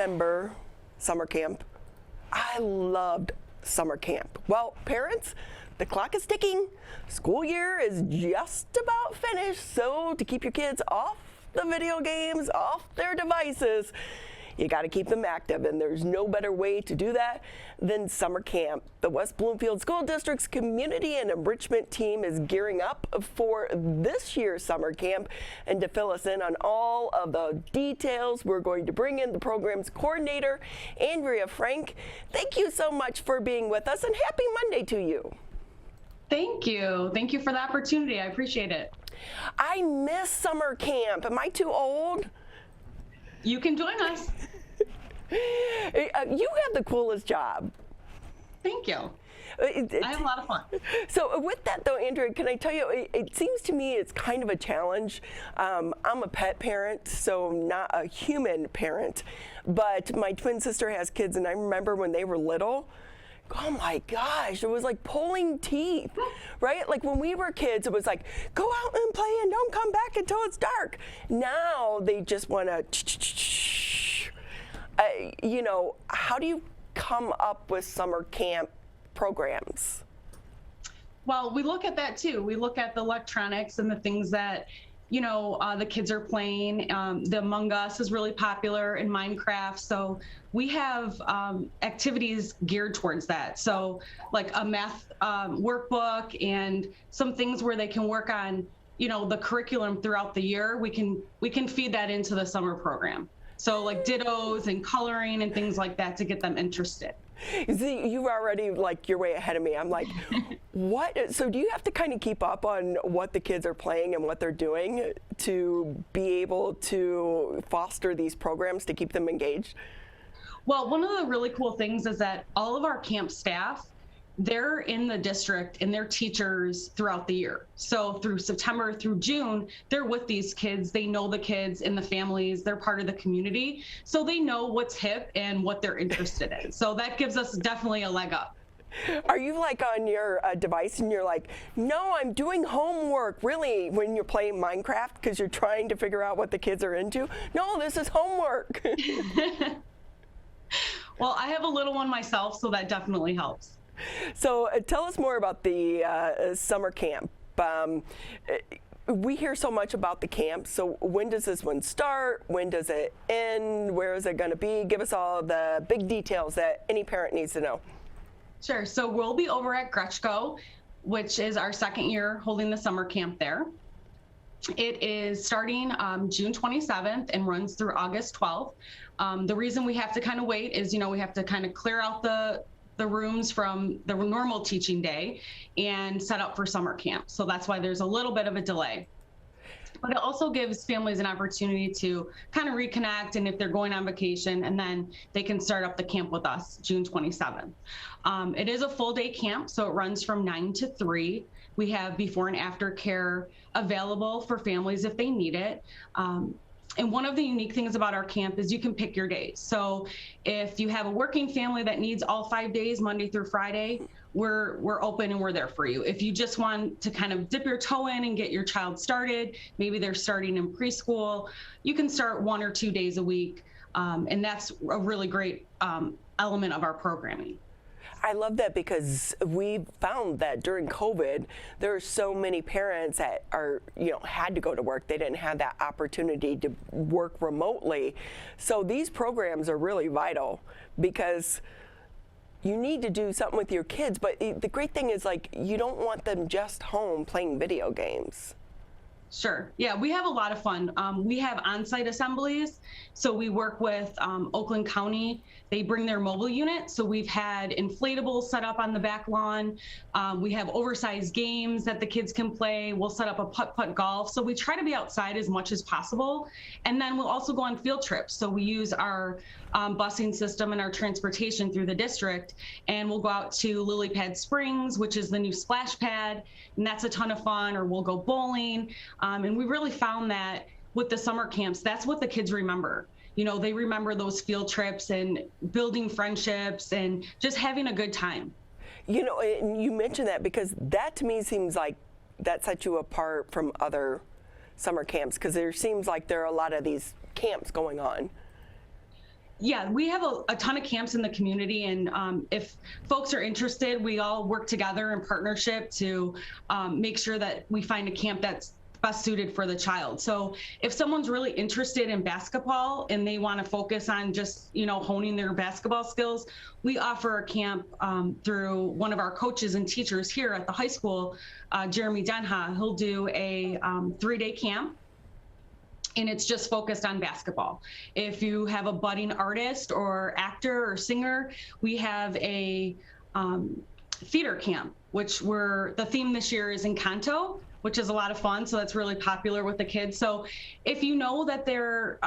remember summer camp. I loved summer camp. Well, parents, the clock is ticking. School year is just about finished, so to keep your kids off the video games, off their devices, you got to keep them active, and there's no better way to do that than summer camp. The West Bloomfield School District's Community and Enrichment team is gearing up for this year's summer camp, and to fill us in on all of the details, we're going to bring in the program's coordinator, Andrea Frank. Thank you so much for being with us, and happy Monday to you. Thank you. Thank you for the opportunity. I appreciate it. I miss summer camp. Am I too old? You can join us. You have the coolest job. Thank you. I have a lot of fun. So with that though, Andrea, can I tell you, it seems to me it's kind of a challenge. I'm a pet parent, so not a human parent, but my twin sister has kids, and I remember when they were little, oh my gosh, it was like pulling teeth, right? Like when we were kids, it was like, go out and play and don't come back until it's dark. Now they just want to, you know, how do you come up with summer camp programs? Well, we look at that too. We look at the electronics and the things that, you know, the kids are playing. The Among Us is really popular in Minecraft. So we have activities geared towards that. So like a math workbook and some things where they can work on, you know, the curriculum throughout the year. We can feed that into the summer program. So like dittos and coloring and things like that to get them interested. See, you've already, like, you're way ahead of me. I'm like, what? So do you have to kind of keep up on what the kids are playing and what they're doing to be able to foster these programs to keep them engaged? Well, one of the really cool things is that all of our camp staff, they're in the district and they're teachers throughout the year. So through September through June, they're with these kids. They know the kids and the families. They're part of the community. So they know what's hip and what they're interested in. So that gives us definitely a leg up. Are you like on your device and you're like, no, I'm doing homework, really, when you're playing Minecraft because you're trying to figure out what the kids are into? No, this is homework. Well, I have a little one myself, so that definitely helps. So tell us more about the summer camp. We hear so much about the camp. So when does this one start? When does it end? Where is it going to be? Give us all the big details that any parent needs to know. Sure. So we'll be over at Grechko, which is our second year holding the summer camp there. It is starting June 27th and runs through August 12th. The reason we have to kind of wait is, you know, we have to kind of clear out the rooms from the normal teaching day and set up for summer camp. So that's why there's a little bit of a delay. But it also gives families an opportunity to kind of reconnect, and if they're going on vacation, and then they can start up the camp with us June 27th. It is a full day camp, so it runs from 9 to 3. We have before and after care available for families if they need it. And one of the unique things about our camp is you can pick your days. So if you have a working family that needs all 5 days, Monday through Friday, we're open and we're there for you. If you just want to kind of dip your toe in and get your child started, maybe they're starting in preschool, you can start 1 or 2 days a week. And that's a really great element of our programming. I love that because we found that during COVID, there are so many parents that are, you know, had to go to work. They didn't have that opportunity to work remotely. So these programs are really vital because you need to do something with your kids. But the great thing is, like, you don't want them just home playing video games. Sure. Yeah, we have a lot of fun. We have on-site assemblies. So we work with Oakland County. They bring their mobile unit. So we've had inflatables set up on the back lawn. We have oversized games that the kids can play. We'll set up a putt-putt golf. So we try to be outside as much as possible. And then we'll also go on field trips. So we use our busing system and our transportation through the district. And we'll go out to Lily Pad Springs, which is the new splash pad. And that's a ton of fun. Or we'll go bowling. And we really found that with the summer camps, that's what the kids remember. You know, they remember those field trips and building friendships and just having a good time. You know, and you mentioned that because that to me seems like that sets you apart from other summer camps, because there seems like there are a lot of these camps going on. Yeah, we have a ton of camps in the community, and if folks are interested, we all work together in partnership to make sure that we find a camp that's best suited for the child. So if someone's really interested in basketball and they want to focus on just, honing their basketball skills, we offer a camp through one of our coaches and teachers here at the high school, Jeremy Denha. He'll do a 3-day camp, and it's just focused on basketball. If you have a budding artist or actor or singer, we have a theater camp, which the theme this year is Encanto, which is a lot of fun. So that's really popular with the kids. So if you know that they're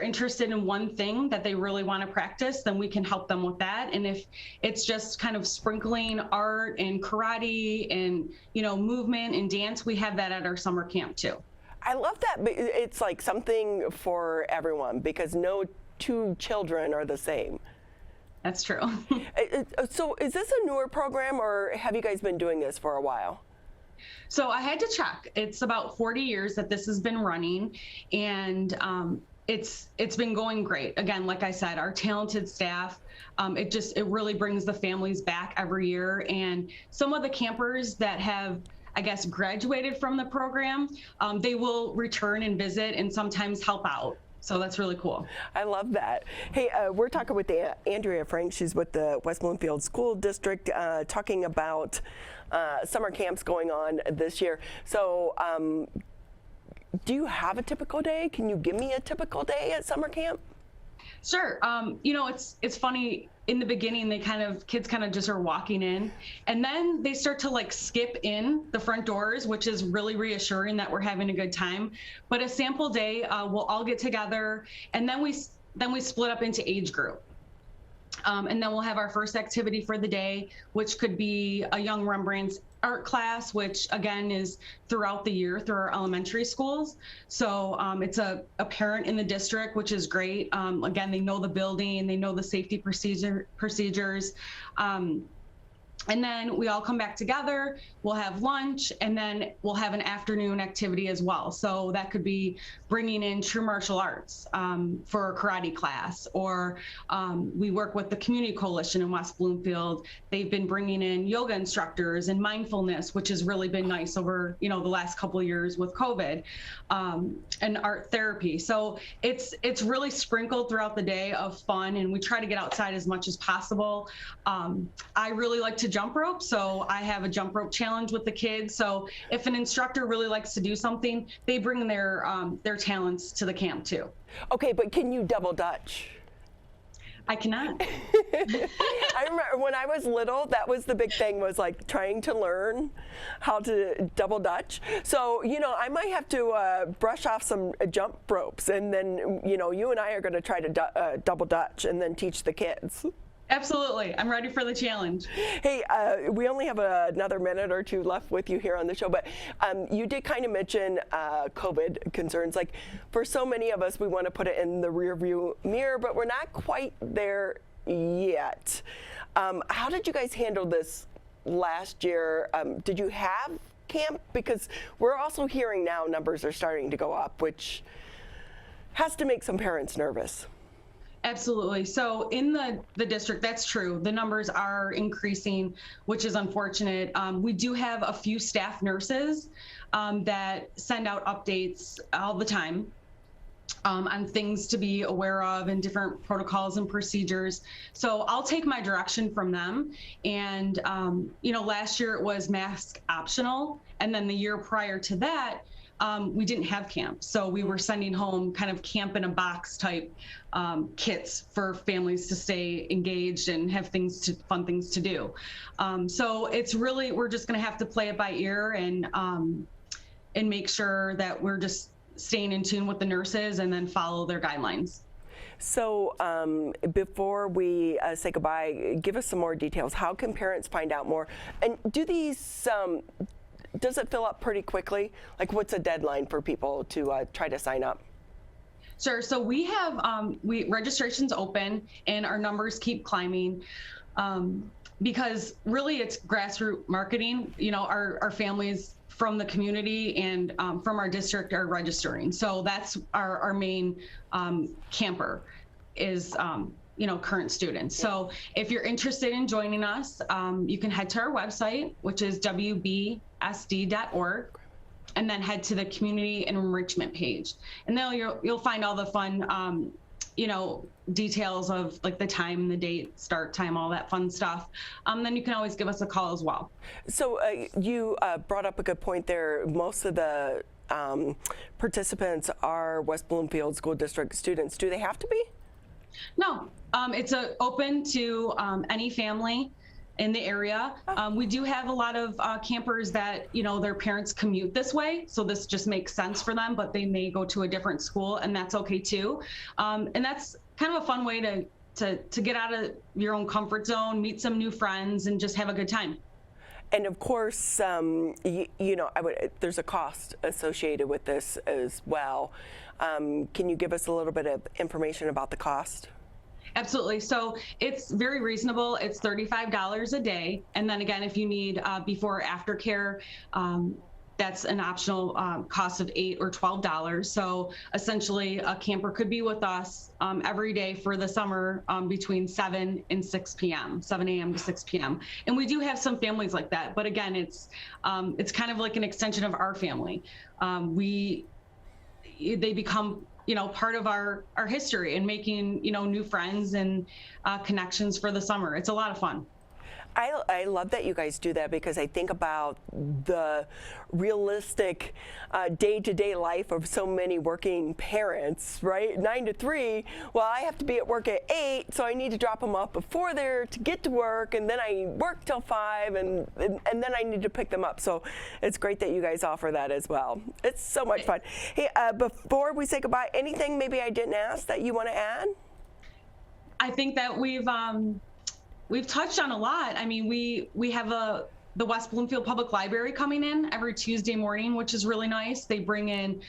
interested in one thing that they really want to practice, then we can help them with that. And if it's just kind of sprinkling art and karate and, movement and dance, we have that at our summer camp too. I love that. It's like something for everyone because no two children are the same. That's true. So is this a newer program, or have you guys been doing this for a while? So I had to check. It's about 40 years that this has been running, and it's been going great. Again, like I said, our talented staff, it really brings the families back every year. And some of the campers that have, I guess, graduated from the program, they will return and visit and sometimes help out. So that's really cool. I love that. Hey, we're talking with Andrea Frank. She's with the West Bloomfield School District, talking about summer camps going on this year. So do you have a typical day? Can you give me a typical day at summer camp? Sure. It's funny. In the beginning, kids kind of just are walking in, and then they start to skip in the front doors, which is really reassuring that we're having a good time. But a sample day, we'll all get together, and then we split up into age group. And then we'll have our first activity for the day, which could be a young Rembrandt's art class, which again is throughout the year through our elementary schools. So it's a parent in the district, which is great. Again, they know the building, they know the safety procedures. And then we all come back together, we'll have lunch, and then we'll have an afternoon activity as well. So that could be bringing in true martial arts for a karate class, or we work with the Community Coalition in West Bloomfield. They've been bringing in yoga instructors and mindfulness, which has really been nice over the last couple of years with COVID, and art therapy. So it's really sprinkled throughout the day of fun, and we try to get outside as much as possible. I really like to jump rope, so I have a jump rope challenge with the kids. So if an instructor really likes to do something, they bring their talents to the camp too. Okay, but can you double Dutch? I cannot. I remember when I was little, that was the big thing, was trying to learn how to double Dutch. So, I might have to brush off some jump ropes, and then, you and I are going to try to double Dutch and then teach the kids. Absolutely. I'm ready for the challenge. Hey, we only have another minute or two left with you here on the show, but you did kind of mention COVID concerns. For so many of us, we want to put it in the rearview mirror, but we're not quite there yet. How did you guys handle this last year? Did you have camp? Because we're also hearing now numbers are starting to go up, which has to make some parents nervous. Absolutely. So in the district, that's true. The numbers are increasing, which is unfortunate. We do have a few staff nurses that send out updates all the time on things to be aware of and different protocols and procedures. So I'll take my direction from them. And, last year it was mask optional. And then the year prior to that, we didn't have camp. So we were sending home kind of camp in a box type kits for families to stay engaged and have fun things to do. So it's really, we're just going to have to play it by ear and make sure that we're just staying in tune with the nurses and then follow their guidelines. So before we say goodbye, give us some more details. How can parents find out more? And do these, does it fill up pretty quickly? What's a deadline for people to try to sign up? Sure. So we have registrations open, and our numbers keep climbing because really it's grassroots marketing. Our families from the community and from our district are registering. So that's our main camper. is current students. So if you're interested in joining us, you can head to our website, which is wbsd.org, and then head to the Community Enrichment page. And then you'll find all the fun, details of like the time, the date, start time, all that fun stuff. Then you can always give us a call as well. So you brought up a good point there. Most of the participants are West Bloomfield School District students. Do they have to be? No, it's open to any family in the area. We do have a lot of campers that, their parents commute this way, so this just makes sense for them, but they may go to a different school, and that's okay too. And that's kind of a fun way to get out of your own comfort zone, meet some new friends, and just have a good time. And of course, there's a cost associated with this as well. Can you give us a little bit of information about the cost? Absolutely. So it's very reasonable. It's $35 a day. And then again, if you need before or after care, that's an optional cost of $8 or $12. So essentially a camper could be with us every day for the summer between 7 and 6 p.m., 7 a.m. to 6 p.m. And we do have some families like that. But again, it's kind of like an extension of our family. They become part of our history and making, new friends and connections for the summer. It's a lot of fun. I love that you guys do that, because I think about the realistic day-to-day life of so many working parents, right? 9 to 3, well, I have to be at work at 8, so I need to drop them off before there to get to work, and then I work till 5, and then I need to pick them up. So it's great that you guys offer that as well. It's so much fun. Hey, before we say goodbye, anything maybe I didn't ask that you want to add? I think that we've touched on a lot. I mean, we have the West Bloomfield Public Library coming in every Tuesday morning, which is really nice. They bring in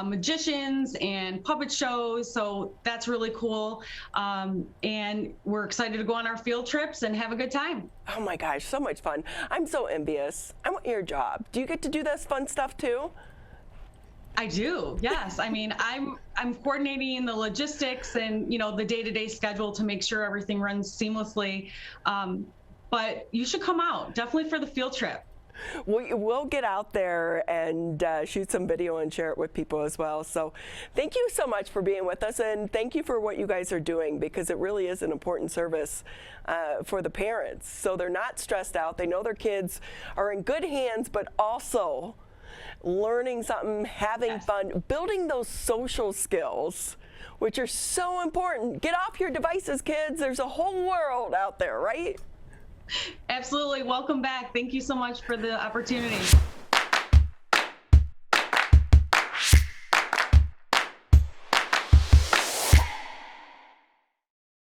magicians and puppet shows, so that's really cool. And we're excited to go on our field trips and have a good time. Oh my gosh, so much fun. I'm so envious. I want your job. Do you get to do this fun stuff too? I do, yes. I mean, I'm coordinating the logistics and the day-to-day schedule to make sure everything runs seamlessly. But you should come out, definitely for the field trip. We'll get out there and shoot some video and share it with people as well. So thank you so much for being with us, and thank you for what you guys are doing, because it really is an important service for the parents. So they're not stressed out. They know their kids are in good hands, but also learning something, having fun, building those social skills, which are so important. Get off your devices, kids. There's a whole world out there, right? Absolutely. Welcome back. Thank you so much for the opportunity.